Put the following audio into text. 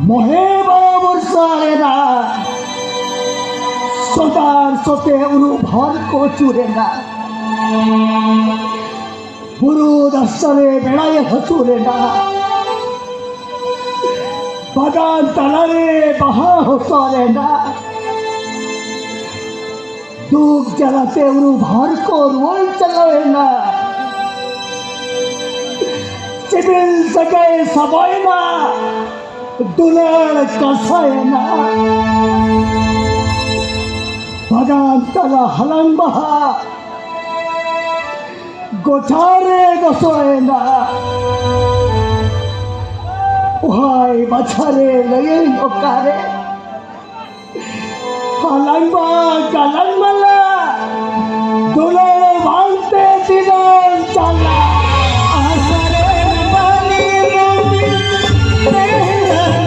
मोहे बराबर सारे ना सोतार सोते उरु भर को चुरे ना बुरु दस्तरे बेड़ाए हचुरे ना बागान तलारे बहा होसारे ना दुख जलाते उरु भर को रोल चलाए ना चिबिल सके सबाए ना दुलर कसाए ना बागान तला हलंग बहा गोचारे गसोए ना उहाई बछारे लगे नोकारे हलंग बा गलंग मला दुलर वांगते दिना